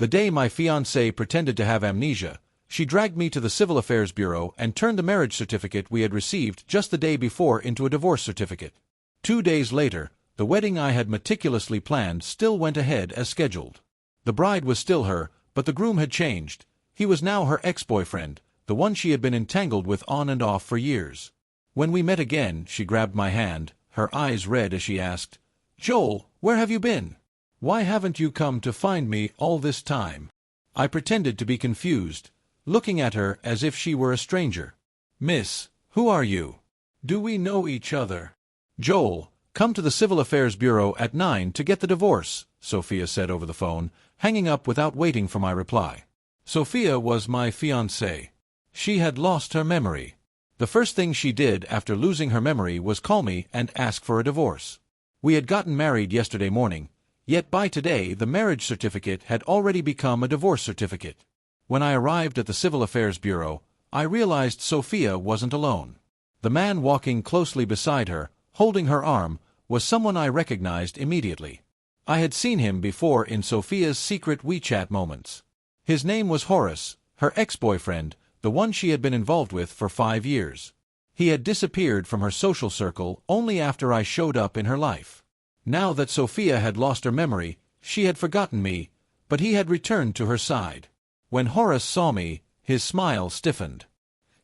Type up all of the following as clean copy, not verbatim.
The day my fiancée pretended to have amnesia, she dragged me to the Civil Affairs Bureau and turned the marriage certificate we had received just the day before into a divorce certificate. 2 days later, the wedding I had meticulously planned still went ahead as scheduled. The bride was still her, but the groom had changed. He was now her ex-boyfriend, the one she had been entangled with on and off for years. When we met again, she grabbed my hand, her eyes red as she asked, "Joel, where have you been? Why haven't you come to find me all this time?" I pretended to be confused, looking at her as if she were a stranger. "Miss, who are you? Do we know each other?" "Joel, come to the Civil Affairs Bureau at 9 to get the divorce," Sophia said over the phone, hanging up without waiting for my reply. Sophia was my fiancée. She had lost her memory. The first thing she did after losing her memory was call me and ask for a divorce. We had gotten married yesterday morning, yet by today the marriage certificate had already become a divorce certificate. When I arrived at the Civil Affairs Bureau, I realized Sophia wasn't alone. The man walking closely beside her, holding her arm, was someone I recognized immediately. I had seen him before in Sophia's secret WeChat moments. His name was Horace, her ex-boyfriend, the one she had been involved with for 5 years. He had disappeared from her social circle only after I showed up in her life. Now that Sophia had lost her memory, she had forgotten me, but he had returned to her side. When Horace saw me, his smile stiffened.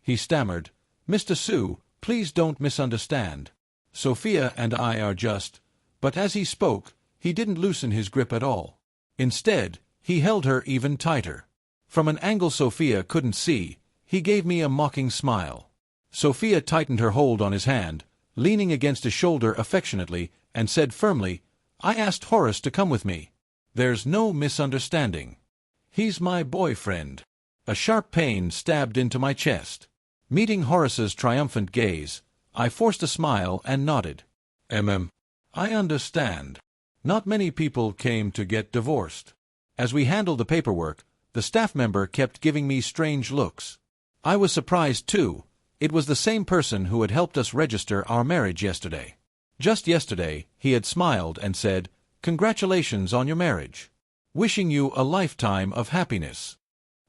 He stammered, "Mr. Sue, please don't misunderstand. Sophia and I are just—" But as he spoke, he didn't loosen his grip at all. Instead, he held her even tighter. From an angle Sophia couldn't see, he gave me a mocking smile. Sophia tightened her hold on his hand, leaning against his shoulder affectionately, and said firmly, "I asked Horace to come with me. There's no misunderstanding. He's my boyfriend." A sharp pain stabbed into my chest. Meeting Horace's triumphant gaze, I forced a smile and nodded. I understand. Not many people came to get divorced." As we handled the paperwork, the staff member kept giving me strange looks. I was surprised too. It was the same person who had helped us register our marriage yesterday. Just yesterday, he had smiled and said, "Congratulations on your marriage. Wishing you a lifetime of happiness."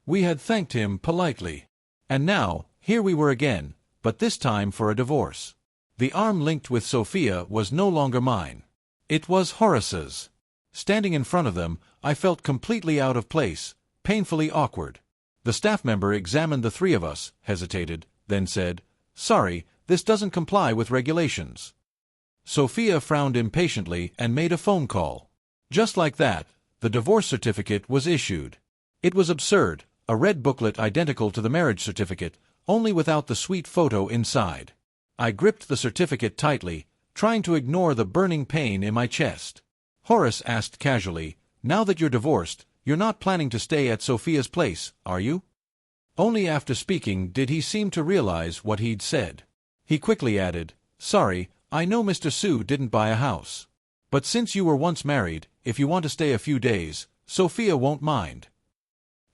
We had thanked him politely. And now, here we were again, but this time for a divorce. The arm linked with Sophia was no longer mine. It was Horace's. Standing in front of them, I felt completely out of place, painfully awkward. The staff member examined the three of us, hesitated, then said, "Sorry, this doesn't comply with regulations." Sophia frowned impatiently and made a phone call. Just like that, the divorce certificate was issued. It was absurd, a red booklet identical to the marriage certificate, only without the sweet photo inside. I gripped the certificate tightly, trying to ignore the burning pain in my chest. Horace asked casually, "Now that you're divorced, you're not planning to stay at Sophia's place, are you?" Only after speaking did he seem to realize what he'd said. He quickly added, "Sorry, I know Mr. Sue didn't buy a house. But since you were once married, if you want to stay a few days, Sophia won't mind."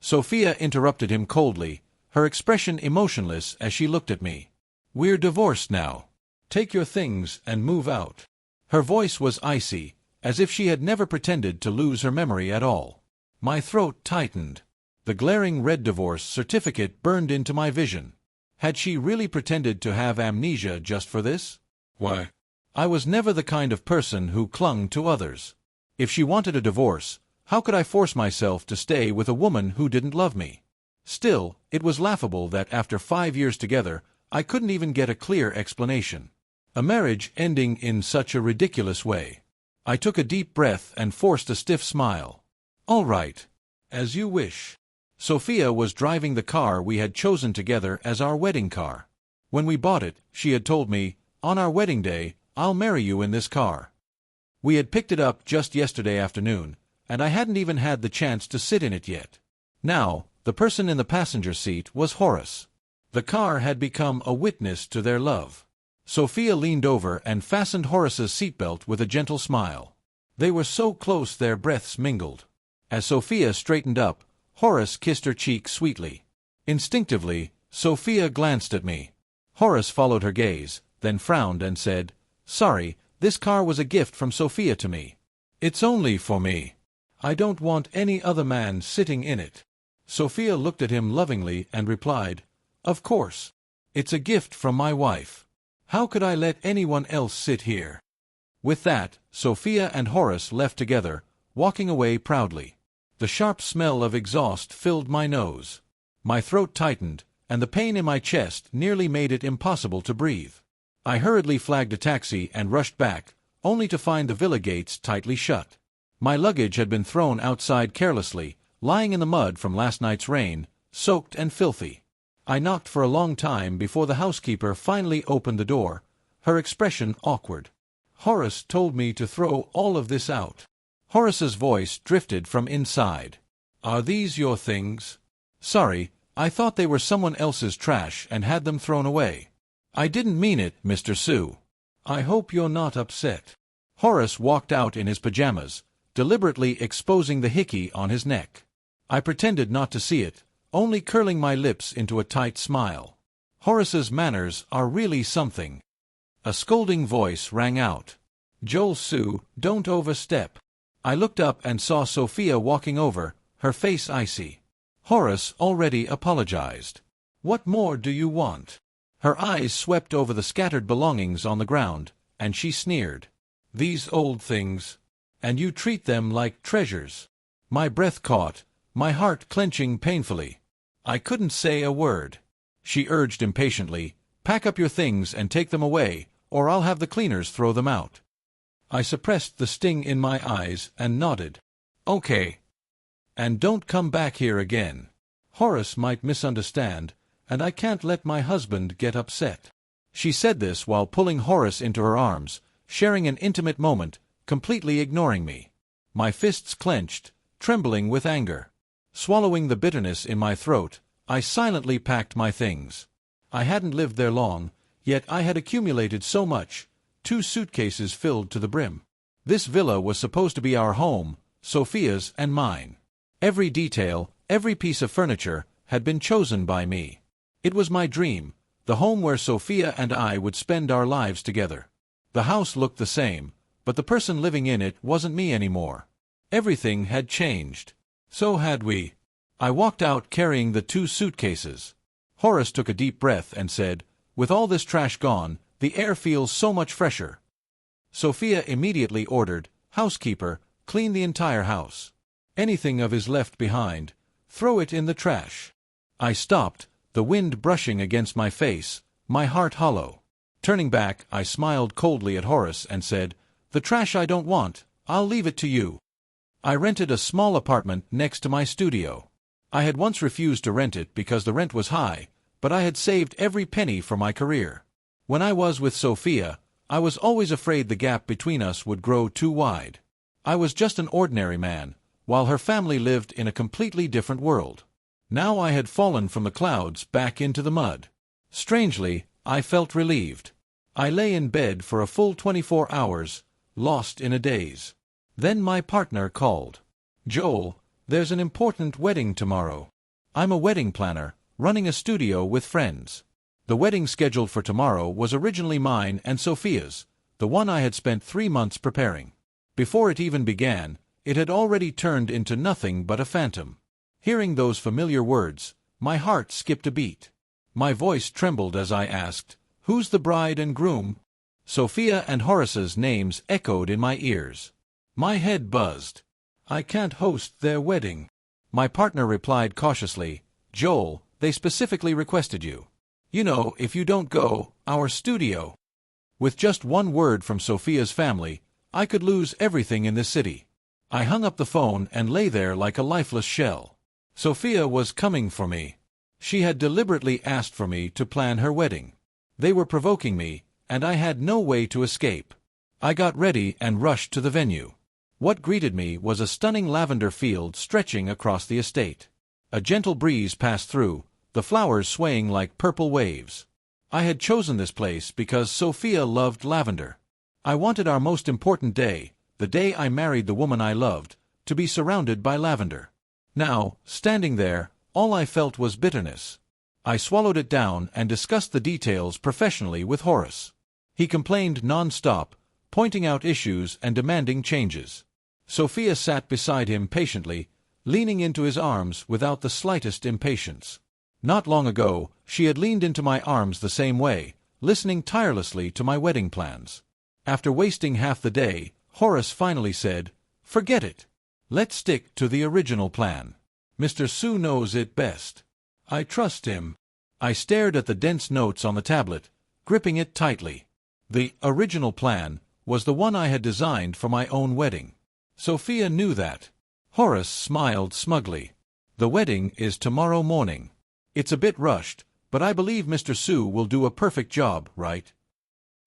Sophia interrupted him coldly, her expression emotionless as she looked at me. "We're divorced now. Take your things and move out." Her voice was icy, as if she had never pretended to lose her memory at all. My throat tightened. The glaring red divorce certificate burned into my vision. Had she really pretended to have amnesia just for this? Why? I was never the kind of person who clung to others. If she wanted a divorce, how could I force myself to stay with a woman who didn't love me? Still, it was laughable that after 5 years together, I couldn't even get a clear explanation. A marriage ending in such a ridiculous way. I took a deep breath and forced a stiff smile. "All right. As you wish." Sophia was driving the car we had chosen together as our wedding car. When we bought it, she had told me, "On our wedding day, I'll marry you in this car." We had picked it up just yesterday afternoon, and I hadn't even had the chance to sit in it yet. Now, the person in the passenger seat was Horace. The car had become a witness to their love. Sophia leaned over and fastened Horace's seatbelt with a gentle smile. They were so close their breaths mingled. As Sophia straightened up, Horace kissed her cheek sweetly. Instinctively, Sophia glanced at me. Horace followed her gaze, then frowned and said, "Sorry, this car was a gift from Sophia to me." "It's only for me." I don't want any other man sitting in it. Sophia looked at him lovingly and replied, "Of course. It's a gift from my wife. How could I let anyone else sit here?" With that, Sophia and Horace left together, walking away proudly. The sharp smell of exhaust filled my nose. My throat tightened, and the pain in my chest nearly made it impossible to breathe. I hurriedly flagged a taxi and rushed back, only to find the villa gates tightly shut. My luggage had been thrown outside carelessly, lying in the mud from last night's rain, soaked and filthy. I knocked for a long time before the housekeeper finally opened the door, her expression awkward. "Horace told me to throw all of this out." Horace's voice drifted from inside. "Are these your things?" "Sorry, I thought they were someone else's trash and had them thrown away." "I didn't mean it, Mr. Sue." "I hope you're not upset." Horace walked out in his pajamas, deliberately exposing the hickey on his neck. I pretended not to see it, only curling my lips into a tight smile. Horace's manners are really something. A scolding voice rang out. "Joel, Sue, don't overstep." I looked up and saw Sophia walking over, her face icy. Horace already apologized. "What more do you want?" Her eyes swept over the scattered belongings on the ground, and she sneered. "These old things. And you treat them like treasures." My breath caught, my heart clenching painfully. I couldn't say a word. She urged impatiently, "Pack up your things and take them away, or I'll have the cleaners throw them out." I suppressed the sting in my eyes and nodded. "Okay. And don't come back here again. Horace might misunderstand, and I can't let my husband get upset." She said this while pulling Horace into her arms, sharing an intimate moment, completely ignoring me. My fists clenched, trembling with anger. Swallowing the bitterness in my throat, I silently packed my things. I hadn't lived there long, yet I had accumulated so much, 2 suitcases filled to the brim. This villa was supposed to be our home, Sophia's and mine. Every detail, every piece of furniture, had been chosen by me. It was my dream, the home where Sophia and I would spend our lives together. The house looked the same, but the person living in it wasn't me anymore. Everything had changed. So had we. I walked out carrying the 2 suitcases. Horace took a deep breath and said, "With all this trash gone, the air feels so much fresher." Sophia immediately ordered, "Housekeeper, clean the entire house. Anything of his left behind, throw it in the trash." I stopped, the wind brushing against my face, my heart hollow. Turning back, I smiled coldly at Horace and said, "The trash I don't want, I'll leave it to you." I rented a small apartment next to my studio. I had once refused to rent it because the rent was high, but I had saved every penny for my career. When I was with Sophia, I was always afraid the gap between us would grow too wide. I was just an ordinary man, while her family lived in a completely different world. Now I had fallen from the clouds back into the mud. Strangely, I felt relieved. I lay in bed for a full 24 hours, lost in a daze. Then my partner called. "Joel, there's an important wedding tomorrow." I'm a wedding planner, running a studio with friends. The wedding scheduled for tomorrow was originally mine and Sophia's, the one I had spent 3 months preparing. Before it even began, it had already turned into nothing but a phantom. Hearing those familiar words, my heart skipped a beat. My voice trembled as I asked, "Who's the bride and groom?" Sophia and Horace's names echoed in my ears. My head buzzed. "I can't host their wedding." My partner replied cautiously, "Joel, they specifically requested you. You know, if you don't go, our studio." With just one word from Sophia's family, I could lose everything in this city. I hung up the phone and lay there like a lifeless shell. Sophia was coming for me. She had deliberately asked for me to plan her wedding. They were provoking me, and I had no way to escape. I got ready and rushed to the venue. What greeted me was a stunning lavender field stretching across the estate. A gentle breeze passed through, the flowers swaying like purple waves. I had chosen this place because Sophia loved lavender. I wanted our most important day, the day I married the woman I loved, to be surrounded by lavender. Now, standing there, all I felt was bitterness. I swallowed it down and discussed the details professionally with Horace. He complained non-stop, pointing out issues and demanding changes. Sophia sat beside him patiently, leaning into his arms without the slightest impatience. Not long ago, she had leaned into my arms the same way, listening tirelessly to my wedding plans. After wasting half the day, Horace finally said, "Forget it. Let's stick to the original plan. Mr. Sue knows it best. I trust him." I stared at the dense notes on the tablet, gripping it tightly. The original plan was the one I had designed for my own wedding. Sophia knew that. Horace smiled smugly. "The wedding is tomorrow morning. It's a bit rushed, but I believe Mr. Sue will do a perfect job, right?"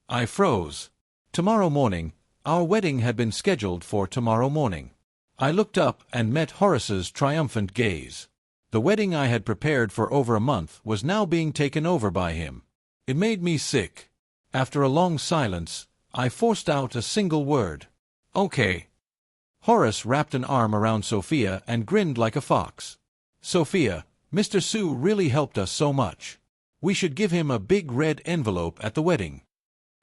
I froze. Tomorrow morning? Our wedding had been scheduled for tomorrow morning. I looked up and met Horace's triumphant gaze. The wedding I had prepared for over a month was now being taken over by him. It made me sick. After a long silence, I forced out a single word. "Okay." Horace wrapped an arm around Sophia and grinned like a fox. "Sophia, Mr. Sue really helped us so much. We should give him a big red envelope at the wedding."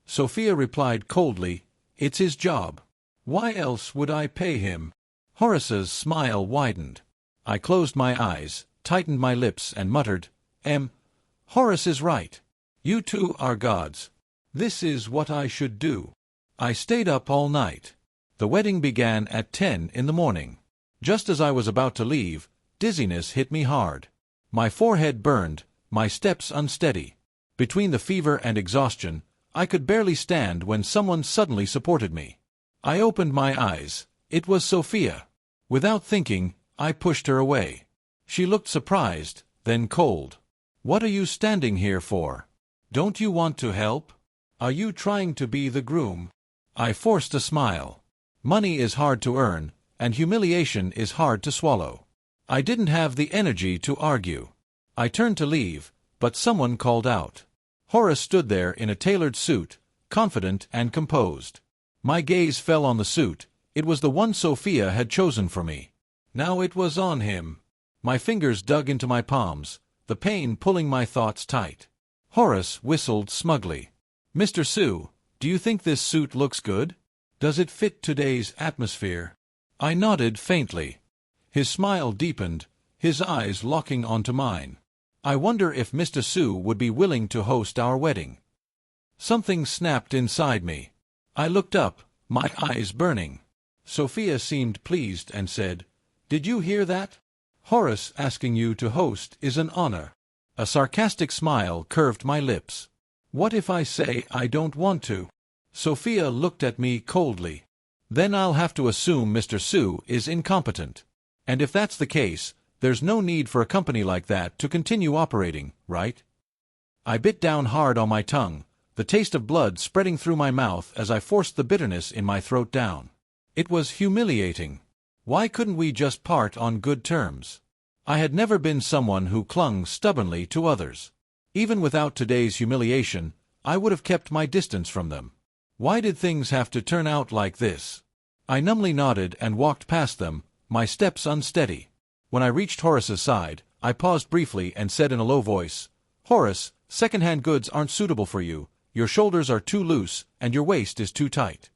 Sophia replied coldly, "It's his job. Why else would I pay him?" Horace's smile widened. I closed my eyes, tightened my lips, and muttered, Horace is right. You two are gods. This is what I should do." I stayed up all night. The wedding began at 10 in the morning. Just as I was about to leave, dizziness hit me hard. My forehead burned, my steps unsteady. Between the fever and exhaustion, I could barely stand when someone suddenly supported me. I opened my eyes. It was Sophia. Without thinking, I pushed her away. She looked surprised, then cold. "What are you standing here for? Don't you want to help? Are you trying to be the groom?" I forced a smile. Money is hard to earn, and humiliation is hard to swallow. I didn't have the energy to argue. I turned to leave, but someone called out. Horace stood there in a tailored suit, confident and composed. My gaze fell on the suit. It was the one Sophia had chosen for me. Now it was on him. My fingers dug into my palms, the pain pulling my thoughts tight. Horace whistled smugly. "Mr. Sue, do you think this suit looks good? Does it fit today's atmosphere?" I nodded faintly. His smile deepened, his eyes locking onto mine. "I wonder if Mr. Sue would be willing to host our wedding." Something snapped inside me. I looked up, my eyes burning. Sophia seemed pleased and said, "Did you hear that? Horace asking you to host is an honor." A sarcastic smile curved my lips. "What if I say I don't want to?" Sophia looked at me coldly. "Then I'll have to assume Mr. Sue is incompetent. And if that's the case, there's no need for a company like that to continue operating, right?" I bit down hard on my tongue, the taste of blood spreading through my mouth as I forced the bitterness in my throat down. It was humiliating. Why couldn't we just part on good terms? I had never been someone who clung stubbornly to others. Even without today's humiliation, I would have kept my distance from them. Why did things have to turn out like this? I numbly nodded and walked past them, my steps unsteady. When I reached Horace's side, I paused briefly and said in a low voice, "Horace, second-hand goods aren't suitable for you. Your shoulders are too loose, and your waist is too tight."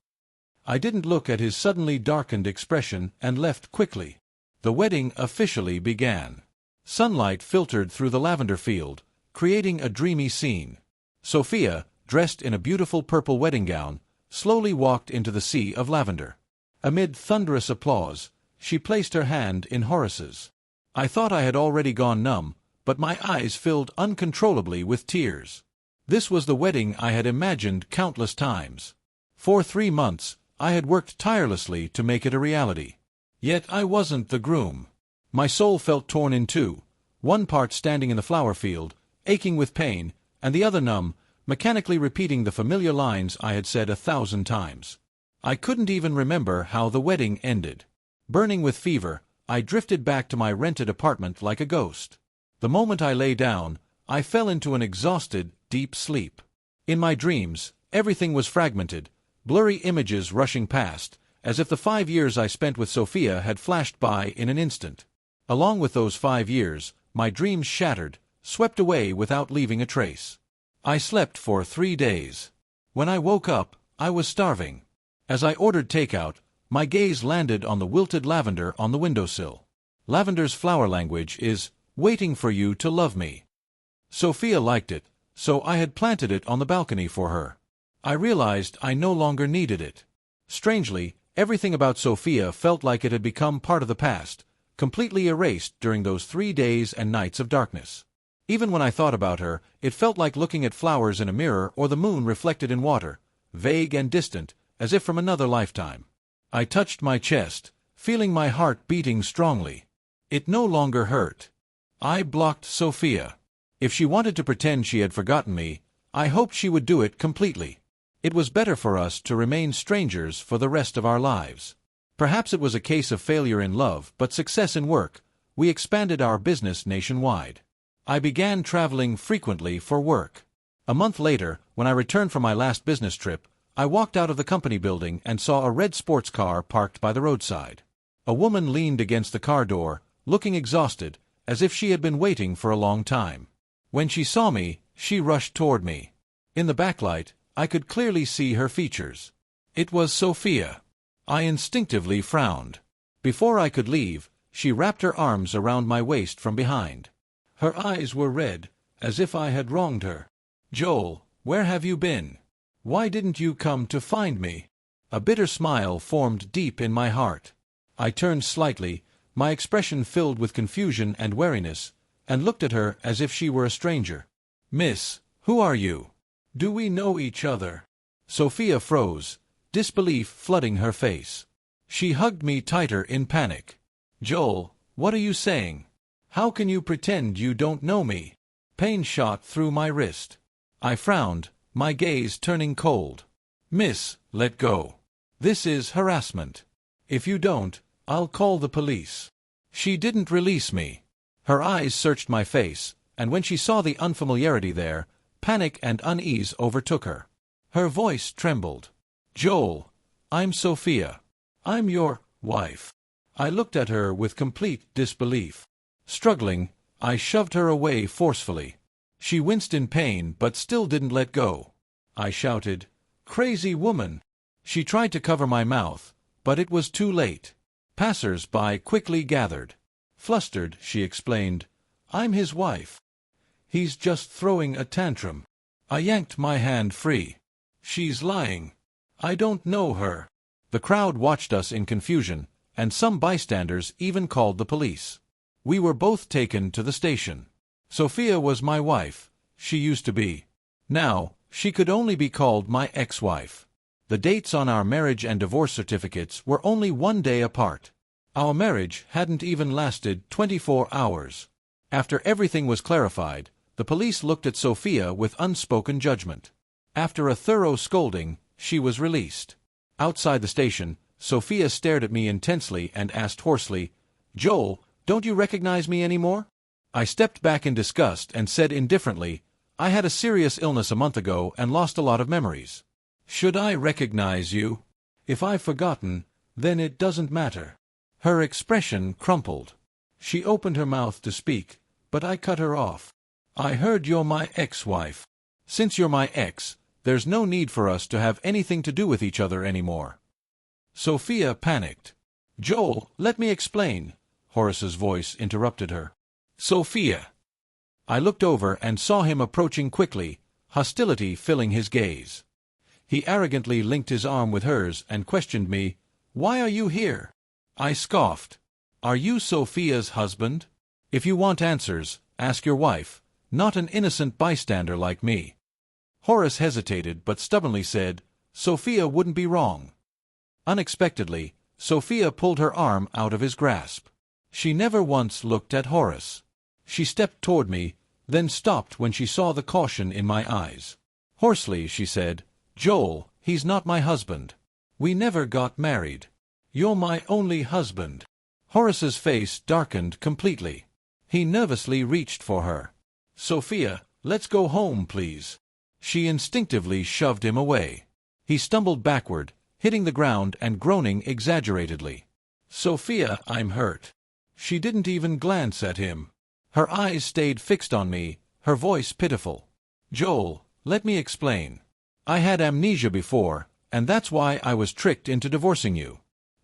I didn't look at his suddenly darkened expression and left quickly. The wedding officially began. Sunlight filtered through the lavender field, creating a dreamy scene. Sophia, dressed in a beautiful purple wedding gown, slowly walked into the sea of lavender. Amid thunderous applause, she placed her hand in Horace's. I thought I had already gone numb, but my eyes filled uncontrollably with tears. This was the wedding I had imagined countless times. For 3 months, I had worked tirelessly to make it a reality. Yet I wasn't the groom. My soul felt torn in two, one part standing in the flower field, aching with pain, and the other numb, mechanically repeating the familiar lines I had said 1,000 times. I couldn't even remember how the wedding ended. Burning with fever, I drifted back to my rented apartment like a ghost. The moment I lay down, I fell into an exhausted, deep sleep. In my dreams, everything was fragmented, blurry images rushing past, as if the 5 years I spent with Sophia had flashed by in an instant. Along with those 5 years, my dreams shattered, swept away without leaving a trace. I slept for 3 days. When I woke up, I was starving. As I ordered takeout, My gaze landed on the wilted lavender on the windowsill. Lavender's flower language is, "waiting for you to love me." Sophia liked it, so I had planted it on the balcony for her. I realized I no longer needed it. Strangely, everything about Sophia felt like it had become part of the past, completely erased during those 3 days and nights of darkness. Even when I thought about her, it felt like looking at flowers in a mirror or the moon reflected in water, vague and distant, as if from another lifetime. I touched my chest, feeling my heart beating strongly. It no longer hurt. I blocked Sophia. If she wanted to pretend she had forgotten me, I hoped she would do it completely. It was better for us to remain strangers for the rest of our lives. Perhaps it was a case of failure in love, but success in work. We expanded our business nationwide. I began traveling frequently for work. A month later, when I returned from my last business trip, I walked out of the company building and saw a red sports car parked by the roadside. A woman leaned against the car door, looking exhausted, as if she had been waiting for a long time. When she saw me, she rushed toward me. In the backlight, I could clearly see her features. It was Sophia. I instinctively frowned. Before I could leave, she wrapped her arms around my waist from behind. Her eyes were red, as if I had wronged her. "Joel, where have you been? Why didn't you come to find me?" A bitter smile formed deep in my heart. I turned slightly, my expression filled with confusion and wariness, and looked at her as if she were a stranger. "Miss, who are you? Do we know each other?" Sophia froze, disbelief flooding her face. She hugged me tighter in panic. "Joel, what are you saying? How can you pretend you don't know me?" Pain shot through my wrist. I frowned, my gaze turning cold. "Miss, let go. This is harassment. If you don't, I'll call the police." She didn't release me. Her eyes searched my face, and when she saw the unfamiliarity there, panic and unease overtook her. Her voice trembled. "Joel, I'm Sophia. I'm your wife." I looked at her with complete disbelief. Struggling, I shoved her away forcefully. She winced in pain but still didn't let go. I shouted, "Crazy woman!" She tried to cover my mouth, but it was too late. Passers-by quickly gathered. Flustered, she explained, "I'm his wife. He's just throwing a tantrum." I yanked my hand free. "She's lying. I don't know her." The crowd watched us in confusion, and some bystanders even called the police. We were both taken to the station. Sophia was my wife. She used to be. Now, she could only be called my ex-wife. The dates on our marriage and divorce certificates were only 1 day apart. Our marriage hadn't even lasted 24 hours. After everything was clarified, the police looked at Sophia with unspoken judgment. After a thorough scolding, she was released. Outside the station, Sophia stared at me intensely and asked hoarsely, "Joel, don't you recognize me anymore?" I stepped back in disgust and said indifferently, "I had a serious illness a month ago and lost a lot of memories. Should I recognize you? If I've forgotten, then it doesn't matter." Her expression crumpled. She opened her mouth to speak, but I cut her off. "I heard you're my ex-wife. Since you're my ex, there's no need for us to have anything to do with each other anymore." Sophia panicked. "Joel, let me explain." Horace's voice interrupted her. "Sophia." I looked over and saw him approaching quickly, hostility filling his gaze. He arrogantly linked his arm with hers and questioned me, "Why are you here?" I scoffed. "Are you Sophia's husband? If you want answers, ask your wife, not an innocent bystander like me." Horace hesitated but stubbornly said, "Sophia wouldn't be wrong." Unexpectedly, Sophia pulled her arm out of his grasp. She never once looked at Horace. She stepped toward me, then stopped when she saw the caution in my eyes. Hoarsely, she said, "Joel, he's not my husband. We never got married. You're my only husband." Horace's face darkened completely. He nervously reached for her. "Sophia, let's go home, please." She instinctively shoved him away. He stumbled backward, hitting the ground and groaning exaggeratedly. "Sophia, I'm hurt." She didn't even glance at him. Her eyes stayed fixed on me, her voice pitiful. "Joel, let me explain. I had amnesia before, and that's why I was tricked into divorcing you.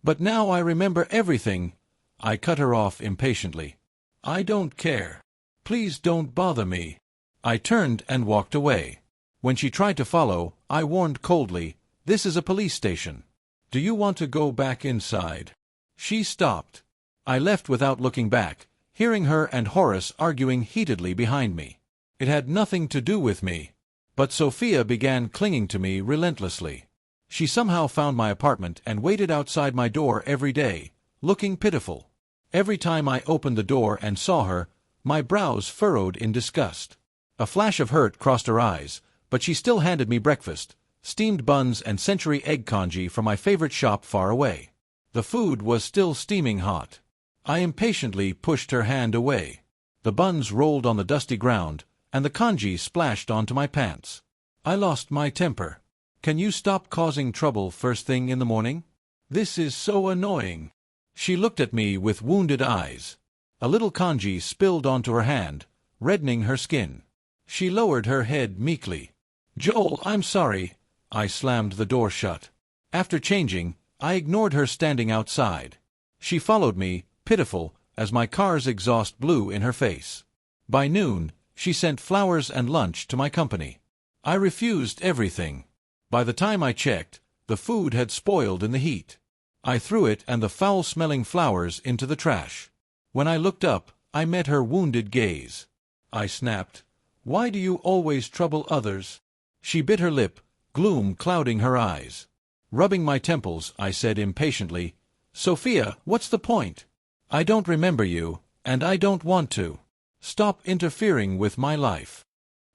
But now I remember everything. I cut her off impatiently. I don't care. Please don't bother me. I turned and walked away. When she tried to follow, I warned coldly, "This is a police station. Do you want to go back inside?" She stopped. I left without looking back, hearing her and Horace arguing heatedly behind me. It had nothing to do with me. But Sophia began clinging to me relentlessly. She somehow found my apartment and waited outside my door every day, looking pitiful. Every time I opened the door and saw her, my brows furrowed in disgust. A flash of hurt crossed her eyes, but she still handed me breakfast, steamed buns and century egg congee from my favorite shop far away. The food was still steaming hot. I impatiently pushed her hand away. The buns rolled on the dusty ground, and the congee splashed onto my pants. I lost my temper. "Can you stop causing trouble first thing in the morning? This is so annoying." She looked at me with wounded eyes. A little congee spilled onto her hand, reddening her skin. She lowered her head meekly. "Joel, I'm sorry." I slammed the door shut. After changing, I ignored her standing outside. She followed me, pitiful, as my car's exhaust blew in her face. By noon, she sent flowers and lunch to my company. I refused everything. By the time I checked, the food had spoiled in the heat. I threw it and the foul-smelling flowers into the trash. When I looked up, I met her wounded gaze. I snapped, "Why do you always trouble others?" She bit her lip, gloom clouding her eyes. Rubbing my temples, I said impatiently, "Sophia, what's the point? I don't remember you, and I don't want to. Stop interfering with my life."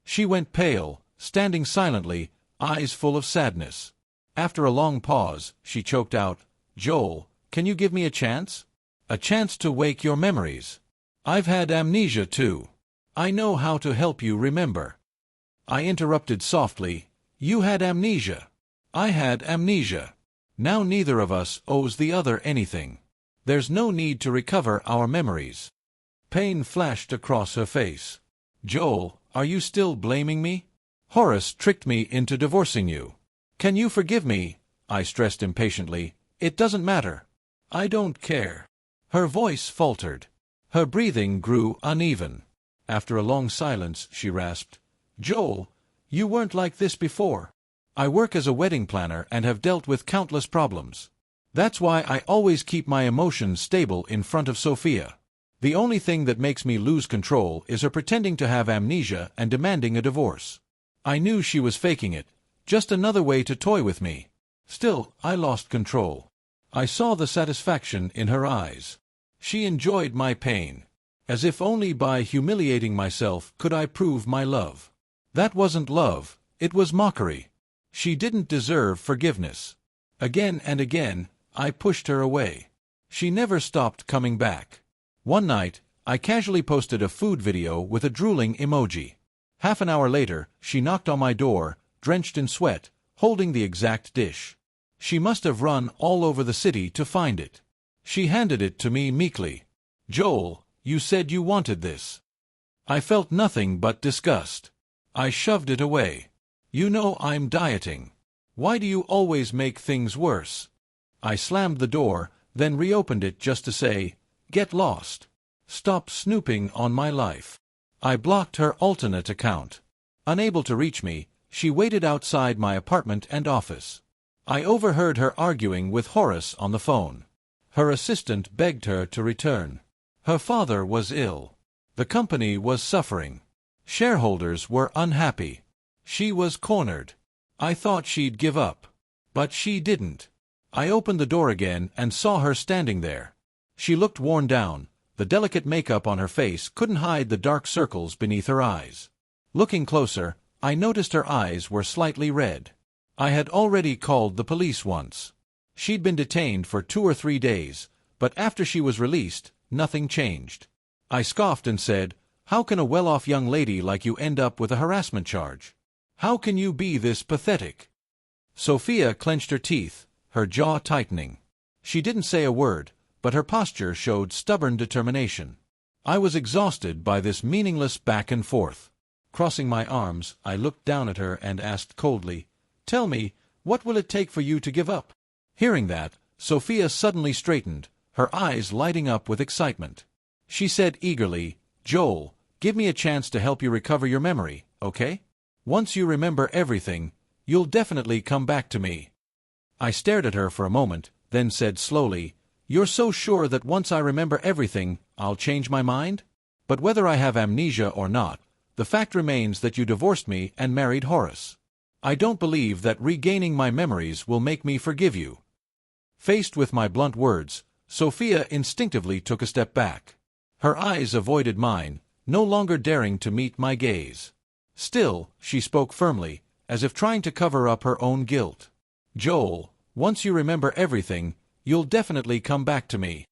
She went pale, standing silently, eyes full of sadness. After a long pause, she choked out, "Joel, can you give me a chance? A chance to wake your memories. I've had amnesia too. I know how to help you remember." I interrupted softly, "You had amnesia. I had amnesia. Now neither of us owes the other anything. There's no need to recover our memories." Pain flashed across her face. "Joel, are you still blaming me? Horace tricked me into divorcing you. Can you forgive me?" I stressed impatiently. "It doesn't matter." "I don't care." Her voice faltered. Her breathing grew uneven. After a long silence, she rasped, "Joel, you weren't like this before. I work as a wedding planner and have dealt with countless problems. That's why I always keep my emotions stable in front of Sophia. The only thing that makes me lose control is her pretending to have amnesia and demanding a divorce. I knew she was faking it, just another way to toy with me. Still, I lost control. I saw the satisfaction in her eyes. She enjoyed my pain. As if only by humiliating myself could I prove my love. That wasn't love, it was mockery. She didn't deserve forgiveness. Again and again, I pushed her away. She never stopped coming back. One night, I casually posted a food video with a drooling emoji. Half an hour later, she knocked on my door, drenched in sweat, holding the exact dish. She must have run all over the city to find it. She handed it to me meekly. "Joel, you said you wanted this." I felt nothing but disgust. I shoved it away. "You know I'm dieting. Why do you always make things worse?" I slammed the door, then reopened it just to say, "Get lost. Stop snooping on my life." I blocked her alternate account. Unable to reach me, she waited outside my apartment and office. I overheard her arguing with Horace on the phone. Her assistant begged her to return. Her father was ill. The company was suffering. Shareholders were unhappy. She was cornered. I thought she'd give up. But she didn't. I opened the door again and saw her standing there. She looked worn down. The delicate makeup on her face couldn't hide the dark circles beneath her eyes. Looking closer, I noticed her eyes were slightly red. I had already called the police once. She'd been detained for 2 or 3 days, but after she was released, nothing changed. I scoffed and said, "How can a well-off young lady like you end up with a harassment charge? How can you be this pathetic?" Sophia clenched her teeth, her jaw tightening. She didn't say a word, but her posture showed stubborn determination. I was exhausted by this meaningless back and forth. Crossing my arms, I looked down at her and asked coldly, "Tell me, what will it take for you to give up?" Hearing that, Sophia suddenly straightened, her eyes lighting up with excitement. She said eagerly, "Joel, give me a chance to help you recover your memory, okay? Once you remember everything, you'll definitely come back to me." I stared at her for a moment, then said slowly, "You're so sure that once I remember everything, I'll change my mind? But whether I have amnesia or not, the fact remains that you divorced me and married Horace. I don't believe that regaining my memories will make me forgive you." Faced with my blunt words, Sophia instinctively took a step back. Her eyes avoided mine, no longer daring to meet my gaze. Still, she spoke firmly, as if trying to cover up her own guilt. "Joel, once you remember everything, you'll definitely come back to me."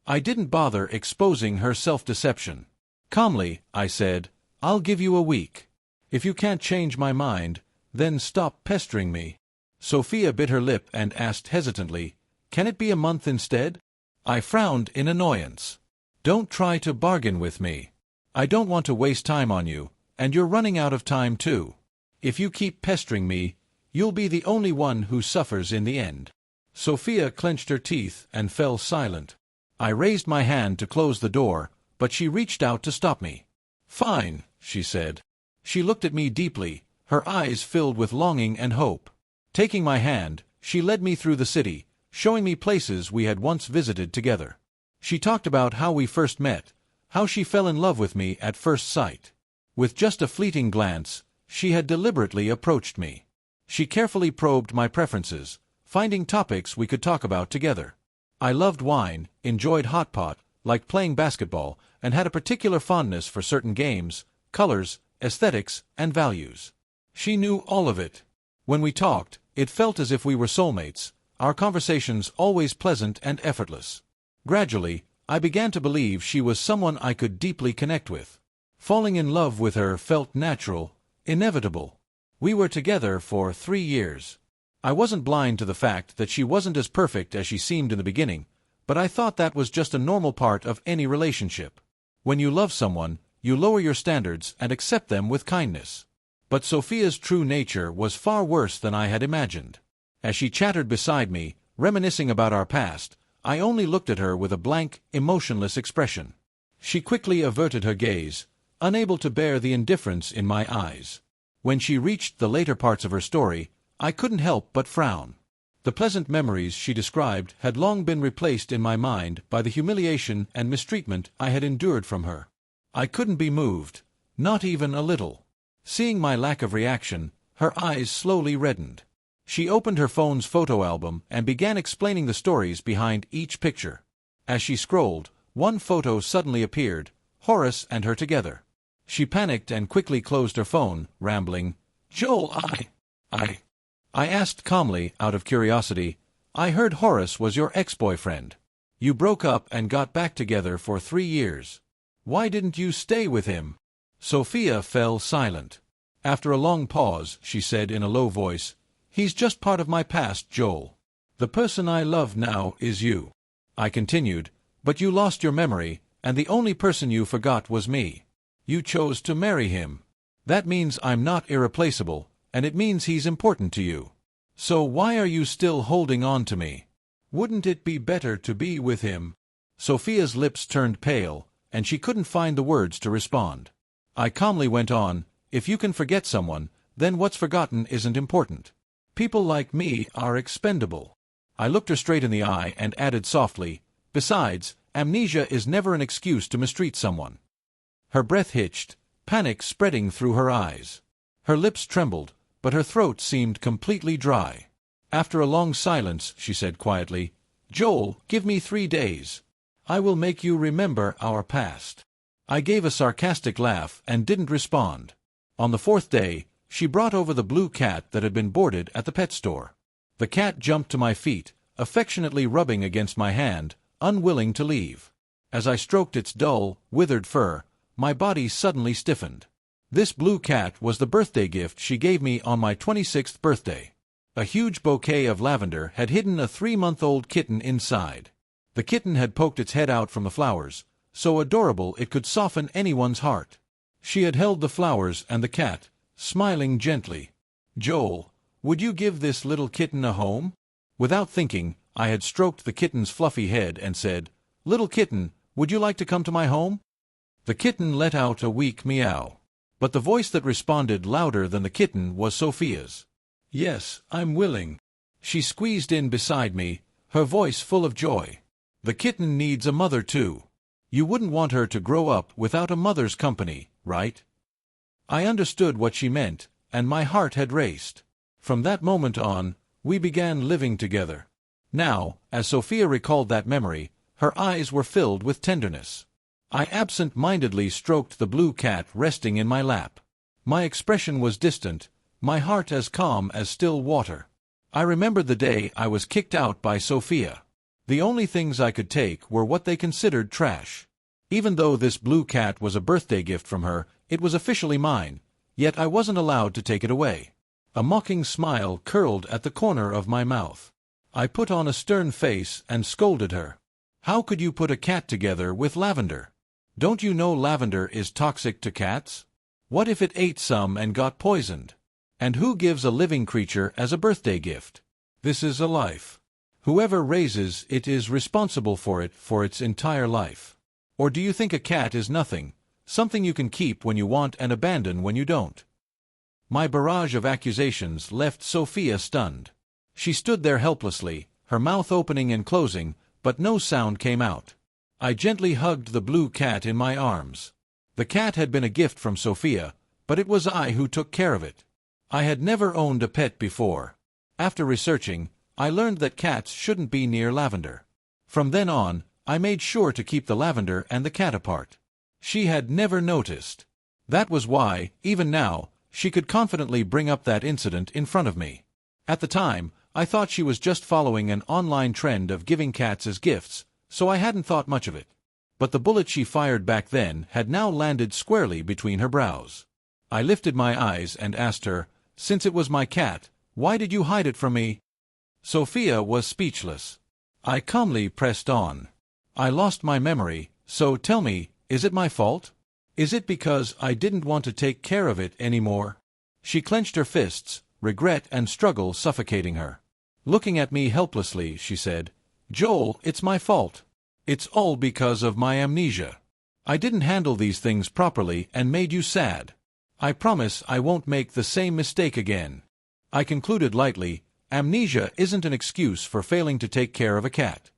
I didn't bother exposing her self-deception. Calmly, I said, "I'll give you a week. If you can't change my mind, then stop pestering me." Sophia bit her lip and asked hesitantly, "Can it be a month instead?" I frowned in annoyance. "Don't try to bargain with me. I don't want to waste time on you, and you're running out of time too. If you keep pestering me, you'll be the only one who suffers in the end." Sophia clenched her teeth and fell silent. I raised my hand to close the door, but she reached out to stop me. "Fine," she said. She looked at me deeply, her eyes filled with longing and hope. Taking my hand, she led me through the city, showing me places we had once visited together. She talked about how we first met, how she fell in love with me at first sight. With just a fleeting glance, she had deliberately approached me. She carefully probed my preferences, finding topics we could talk about together. I loved wine, enjoyed hot pot, liked playing basketball, and had a particular fondness for certain games, colors, aesthetics, and values. She knew all of it. When we talked, it felt as if we were soulmates, our conversations always pleasant and effortless. Gradually, I began to believe she was someone I could deeply connect with. Falling in love with her felt natural, inevitable. We were together for 3 years. I wasn't blind to the fact that she wasn't as perfect as she seemed in the beginning, but I thought that was just a normal part of any relationship. When you love someone, you lower your standards and accept them with kindness. But Sophia's true nature was far worse than I had imagined. As she chattered beside me, reminiscing about our past, I only looked at her with a blank, emotionless expression. She quickly averted her gaze, unable to bear the indifference in my eyes. When she reached the later parts of her story, I couldn't help but frown. The pleasant memories she described had long been replaced in my mind by the humiliation and mistreatment I had endured from her. I couldn't be moved, not even a little. Seeing my lack of reaction, her eyes slowly reddened. She opened her phone's photo album and began explaining the stories behind each picture. As she scrolled, one photo suddenly appeared, Horace and her together. She panicked and quickly closed her phone, rambling, "Joel, I asked calmly, out of curiosity, "I heard Horace was your ex-boyfriend. You broke up and got back together for 3 years. Why didn't you stay with him?" Sophia fell silent. After a long pause, she said in a low voice, "He's just part of my past, Joel. The person I love now is you." I continued, "But you lost your memory, and the only person you forgot was me. You chose to marry him. That means I'm not irreplaceable, and it means he's important to you. So why are you still holding on to me? Wouldn't it be better to be with him?" Sophia's lips turned pale, and she couldn't find the words to respond. I calmly went on, "If you can forget someone, then what's forgotten isn't important. People like me are expendable." I looked her straight in the eye and added softly, "Besides, amnesia is never an excuse to mistreat someone." Her breath hitched, panic spreading through her eyes. Her lips trembled, but her throat seemed completely dry. After a long silence, she said quietly, "Joel, give me 3 days. I will make you remember our past." I gave a sarcastic laugh and didn't respond. On the 4th day, she brought over the blue cat that had been boarded at the pet store. The cat jumped to my feet, affectionately rubbing against my hand, unwilling to leave. As I stroked its dull, withered fur, my body suddenly stiffened. This blue cat was the birthday gift she gave me on my 26th birthday. A huge bouquet of lavender had hidden a 3-month-old kitten inside. The kitten had poked its head out from the flowers, so adorable it could soften anyone's heart. She had held the flowers and the cat, smiling gently. "Joel, would you give this little kitten a home?" Without thinking, I had stroked the kitten's fluffy head and said, "Little kitten, would you like to come to my home?" The kitten let out a weak meow. But the voice that responded louder than the kitten was Sophia's. "Yes, I'm willing." She squeezed in beside me, her voice full of joy. "The kitten needs a mother too. You wouldn't want her to grow up without a mother's company, right?" I understood what she meant, and my heart had raced. From that moment on, we began living together. Now, as Sophia recalled that memory, her eyes were filled with tenderness. I absent-mindedly stroked the blue cat resting in my lap. My expression was distant, my heart as calm as still water. I remembered the day I was kicked out by Sophia. The only things I could take were what they considered trash. Even though this blue cat was a birthday gift from her, it was officially mine, yet I wasn't allowed to take it away. A mocking smile curled at the corner of my mouth. I put on a stern face and scolded her. "How could you put a cat together with lavender? Don't you know lavender is toxic to cats? What if it ate some and got poisoned? And who gives a living creature as a birthday gift? This is a life. Whoever raises it is responsible for it for its entire life. Or do you think a cat is nothing, something you can keep when you want and abandon when you don't?" My barrage of accusations left Sophia stunned. She stood there helplessly, her mouth opening and closing, but no sound came out. I gently hugged the blue cat in my arms. The cat had been a gift from Sophia, but it was I who took care of it. I had never owned a pet before. After researching, I learned that cats shouldn't be near lavender. From then on, I made sure to keep the lavender and the cat apart. She had never noticed. That was why, even now, she could confidently bring up that incident in front of me. At the time, I thought she was just following an online trend of giving cats as gifts, so I hadn't thought much of it. But the bullet she fired back then had now landed squarely between her brows. I lifted my eyes and asked her, "Since it was my cat, why did you hide it from me?" Sophia was speechless. I calmly pressed on. "I lost my memory, so tell me, is it my fault? Is it because I didn't want to take care of it anymore?" She clenched her fists, regret and struggle suffocating her. Looking at me helplessly, she said, "Joel, it's my fault. It's all because of my amnesia. I didn't handle these things properly and made you sad. I promise I won't make the same mistake again." I concluded lightly, "Amnesia isn't an excuse for failing to take care of a cat."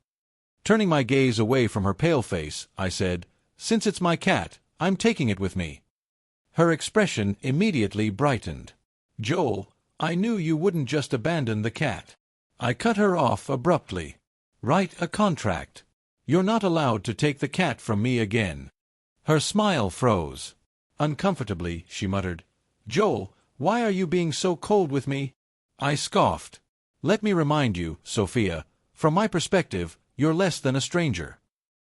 Turning my gaze away from her pale face, I said, "Since it's my cat, I'm taking it with me." Her expression immediately brightened. "Joel, I knew you wouldn't just abandon the cat." I cut her off abruptly. "Write a contract. You're not allowed to take the cat from me again." Her smile froze. Uncomfortably, she muttered, "Joel, why are you being so cold with me?" I scoffed. "Let me remind you, Sophia, from my perspective, you're less than a stranger."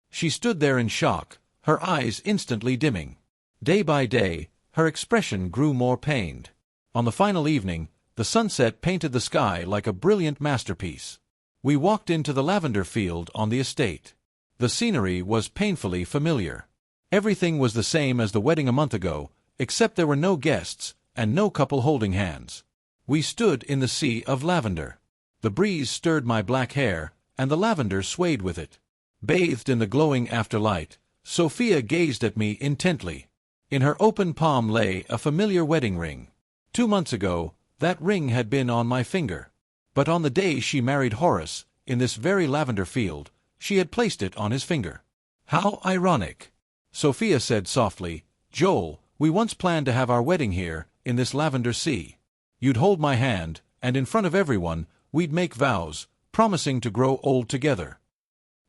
She stood there in shock, her eyes instantly dimming. Day by day, her expression grew more pained. On the final evening, the sunset painted the sky like a brilliant masterpiece. We walked into the lavender field on the estate. The scenery was painfully familiar. Everything was the same as the wedding a month ago, except there were no guests, and no couple holding hands. We stood in the sea of lavender. The breeze stirred my black hair, and the lavender swayed with it. Bathed in the glowing afterlight, Sophia gazed at me intently. In her open palm lay a familiar wedding ring. 2 months ago, that ring had been on my finger. But on the day she married Horace, in this very lavender field, she had placed it on his finger. How ironic! Sophia said softly, "Joel, we once planned to have our wedding here, in this lavender sea. You'd hold my hand, and in front of everyone, we'd make vows, promising to grow old together."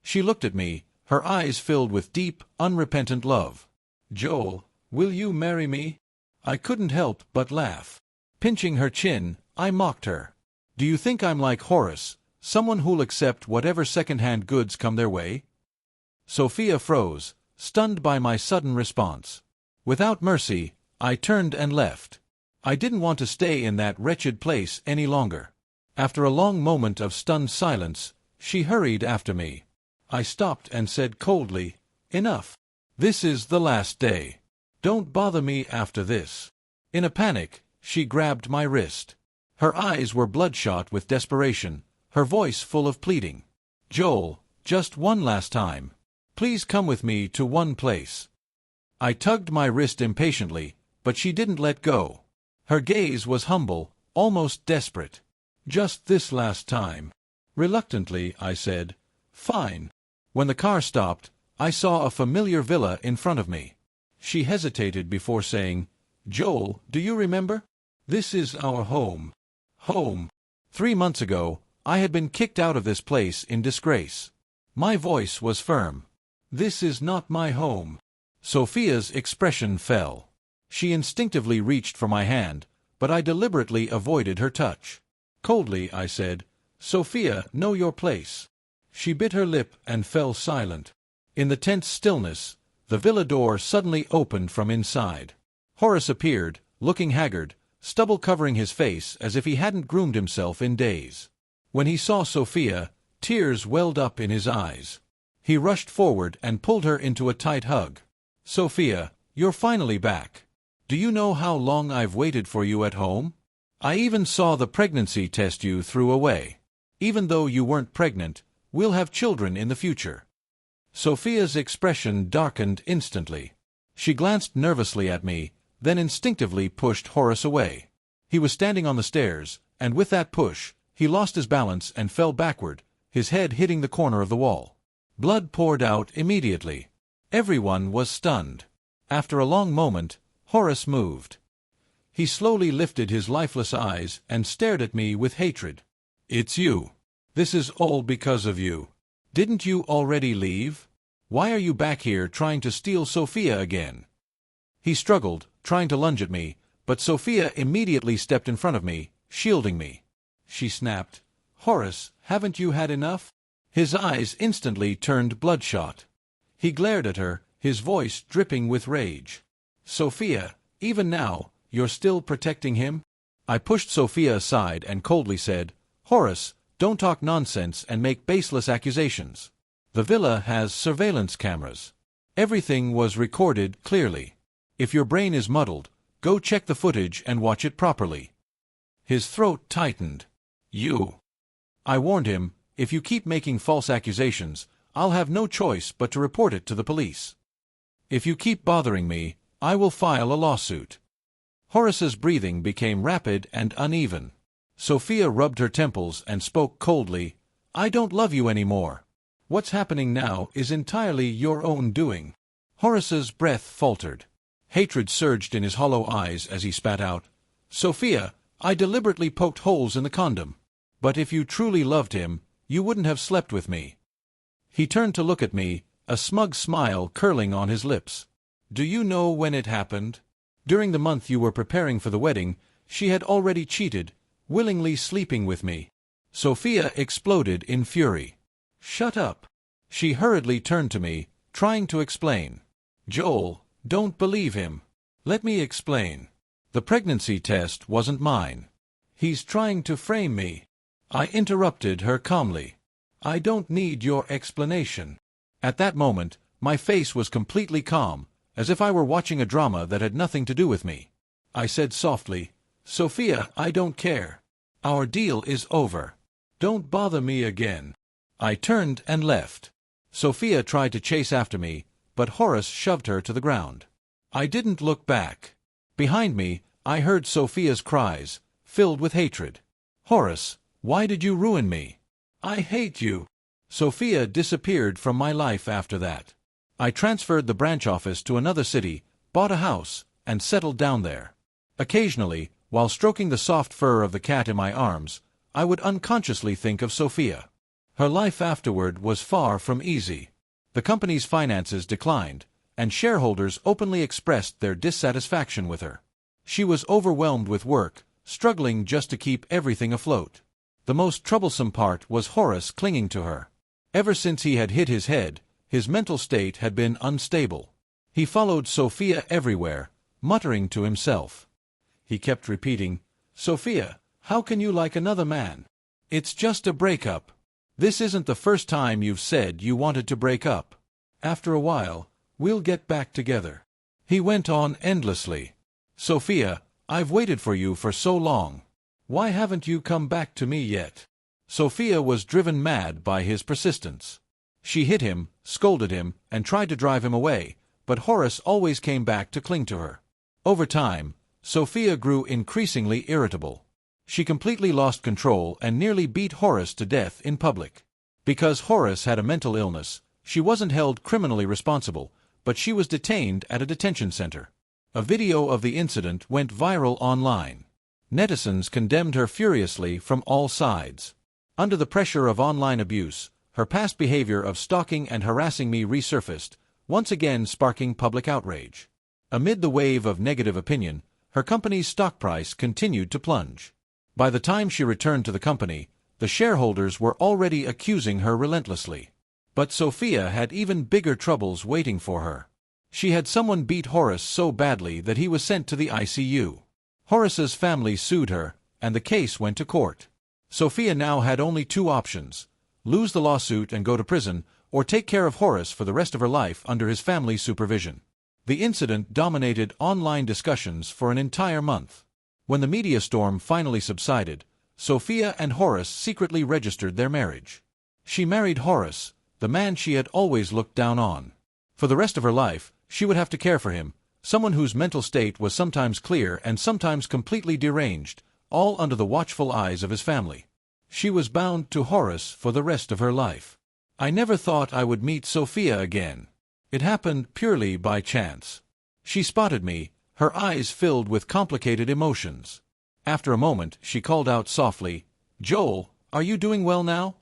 She looked at me, her eyes filled with deep, unrepentant love. "Joel, will you marry me?" I couldn't help but laugh. Pinching her chin, I mocked her. "Do you think I'm like Horace, someone who'll accept whatever second-hand goods come their way?" Sophia froze, stunned by my sudden response. Without mercy, I turned and left. I didn't want to stay in that wretched place any longer. After a long moment of stunned silence, she hurried after me. I stopped and said coldly, "Enough. This is the last day. Don't bother me after this." In a panic, she grabbed my wrist. Her eyes were bloodshot with desperation, her voice full of pleading. "Joel, just one last time. Please come with me to one place." I tugged my wrist impatiently, but she didn't let go. Her gaze was humble, almost desperate. "Just this last time." Reluctantly, I said, "Fine." When the car stopped, I saw a familiar villa in front of me. She hesitated before saying, "Joel, do you remember? This is our home." Home. 3 months ago, I had been kicked out of this place in disgrace. My voice was firm. "This is not my home." Sophia's expression fell. She instinctively reached for my hand, but I deliberately avoided her touch. Coldly, I said, "Sophia, know your place." She bit her lip and fell silent. In the tense stillness, the villa door suddenly opened from inside. Horace appeared, looking haggard, stubble covering his face as if he hadn't groomed himself in days. When he saw Sophia, tears welled up in his eyes. He rushed forward and pulled her into a tight hug. "Sophia, you're finally back. Do you know how long I've waited for you at home? I even saw the pregnancy test you threw away. Even though you weren't pregnant, we'll have children in the future." Sophia's expression darkened instantly. She glanced nervously at me, then instinctively pushed Horace away. He was standing on the stairs, and with that push, he lost his balance and fell backward, his head hitting the corner of the wall. Blood poured out immediately. Everyone was stunned. After a long moment, Horace moved. He slowly lifted his lifeless eyes and stared at me with hatred. "It's you. This is all because of you. Didn't you already leave? Why are you back here trying to steal Sophia again?" He struggled, trying to lunge at me, but Sophia immediately stepped in front of me, shielding me. She snapped, "Horace, haven't you had enough?" His eyes instantly turned bloodshot. He glared at her, his voice dripping with rage. "Sophia, even now, you're still protecting him?" I pushed Sophia aside and coldly said, "Horace, don't talk nonsense and make baseless accusations. The villa has surveillance cameras. Everything was recorded clearly. If your brain is muddled, go check the footage and watch it properly." His throat tightened. "You." I warned him, "If you keep making false accusations, I'll have no choice but to report it to the police. If you keep bothering me, I will file a lawsuit." Horace's breathing became rapid and uneven. Sophia rubbed her temples and spoke coldly, "I don't love you anymore. What's happening now is entirely your own doing." Horace's breath faltered. Hatred surged in his hollow eyes as he spat out, "Sophia, I deliberately poked holes in the condom. But if you truly loved him, you wouldn't have slept with me." He turned to look at me, a smug smile curling on his lips. "Do you know when it happened? During the month you were preparing for the wedding, she had already cheated, willingly sleeping with me." Sophia exploded in fury. "Shut up." She hurriedly turned to me, trying to explain. "Joel, don't believe him. Let me explain. The pregnancy test wasn't mine. He's trying to frame me." I interrupted her calmly. "I don't need your explanation." At that moment, my face was completely calm, as if I were watching a drama that had nothing to do with me. I said softly, "Sophia, I don't care. Our deal is over. Don't bother me again." I turned and left. Sophia tried to chase after me, but Horace shoved her to the ground. I didn't look back. Behind me, I heard Sophia's cries, filled with hatred. "Horace, why did you ruin me? I hate you." Sophia disappeared from my life after that. I transferred the branch office to another city, bought a house, and settled down there. Occasionally, while stroking the soft fur of the cat in my arms, I would unconsciously think of Sophia. Her life afterward was far from easy. The company's finances declined, and shareholders openly expressed their dissatisfaction with her. She was overwhelmed with work, struggling just to keep everything afloat. The most troublesome part was Horace clinging to her. Ever since he had hit his head, his mental state had been unstable. He followed Sophia everywhere, muttering to himself. He kept repeating, "Sophia, how can you like another man? It's just a breakup. This isn't the first time you've said you wanted to break up. After a while, we'll get back together." He went on endlessly. "Sophia, I've waited for you for so long. Why haven't you come back to me yet?" Sophia was driven mad by his persistence. She hit him, scolded him, and tried to drive him away, but Horace always came back to cling to her. Over time, Sophia grew increasingly irritable. She completely lost control and nearly beat Horace to death in public. Because Horace had a mental illness, she wasn't held criminally responsible, but she was detained at a detention center. A video of the incident went viral online. Netizens condemned her furiously from all sides. Under the pressure of online abuse, her past behavior of stalking and harassing me resurfaced, once again sparking public outrage. Amid the wave of negative opinion, her company's stock price continued to plunge. By the time she returned to the company, the shareholders were already accusing her relentlessly. But Sophia had even bigger troubles waiting for her. She had someone beat Horace so badly that he was sent to the ICU. Horace's family sued her, and the case went to court. Sophia now had only two options: lose the lawsuit and go to prison, or take care of Horace for the rest of her life under his family's supervision. The incident dominated online discussions for an entire month. When the media storm finally subsided, Sophia and Horace secretly registered their marriage. She married Horace, the man she had always looked down on. For the rest of her life, she would have to care for him, someone whose mental state was sometimes clear and sometimes completely deranged, all under the watchful eyes of his family. She was bound to Horace for the rest of her life. I never thought I would meet Sophia again. It happened purely by chance. She spotted me, her eyes filled with complicated emotions. After a moment, she called out softly, "Joel, are you doing well now?"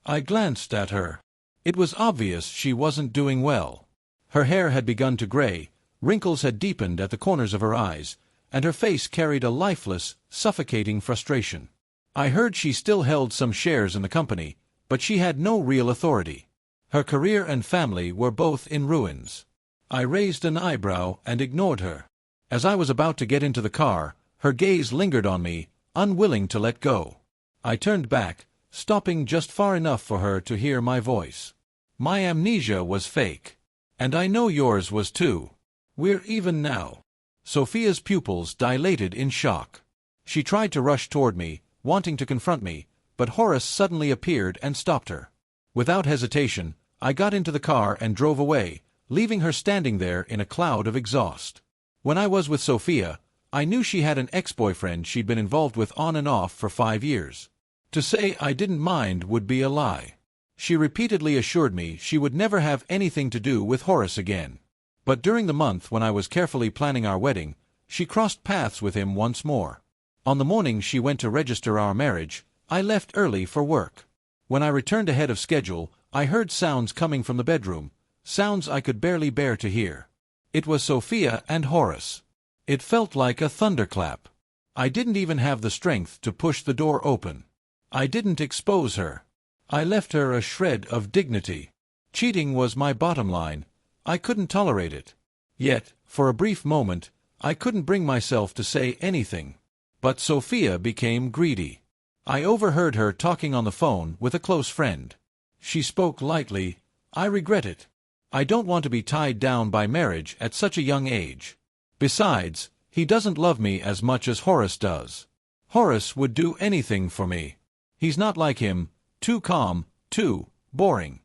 I glanced at her. It was obvious she wasn't doing well. Her hair had begun to gray, wrinkles had deepened at the corners of her eyes, and her face carried a lifeless, suffocating frustration. I heard she still held some shares in the company, but she had no real authority. Her career and family were both in ruins. I raised an eyebrow and ignored her. As I was about to get into the car, her gaze lingered on me, unwilling to let go. I turned back, stopping just far enough for her to hear my voice. "My amnesia was fake. And I know yours was too. We're even now." Sophia's pupils dilated in shock. She tried to rush toward me, wanting to confront me, but Horace suddenly appeared and stopped her. Without hesitation, I got into the car and drove away, leaving her standing there in a cloud of exhaust. When I was with Sophia, I knew she had an ex-boyfriend she'd been involved with on and off for 5 years. To say I didn't mind would be a lie. She repeatedly assured me she would never have anything to do with Horace again. But during the month when I was carefully planning our wedding, she crossed paths with him once more. On the morning she went to register our marriage, I left early for work. When I returned ahead of schedule, I heard sounds coming from the bedroom, sounds I could barely bear to hear. It was Sophia and Horace. It felt like a thunderclap. I didn't even have the strength to push the door open. I didn't expose her. I left her a shred of dignity. Cheating was my bottom line. I couldn't tolerate it. Yet, for a brief moment, I couldn't bring myself to say anything. But Sophia became greedy. I overheard her talking on the phone with a close friend. She spoke lightly, "I regret it. I don't want to be tied down by marriage at such a young age. Besides, he doesn't love me as much as Horace does. Horace would do anything for me. He's not like him, too calm, too boring.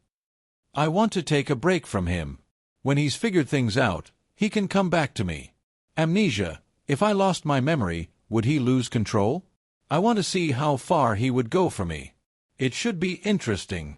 I want to take a break from him. When he's figured things out, he can come back to me. Amnesia, if I lost my memory, would he lose control? I want to see how far he would go for me. It should be interesting."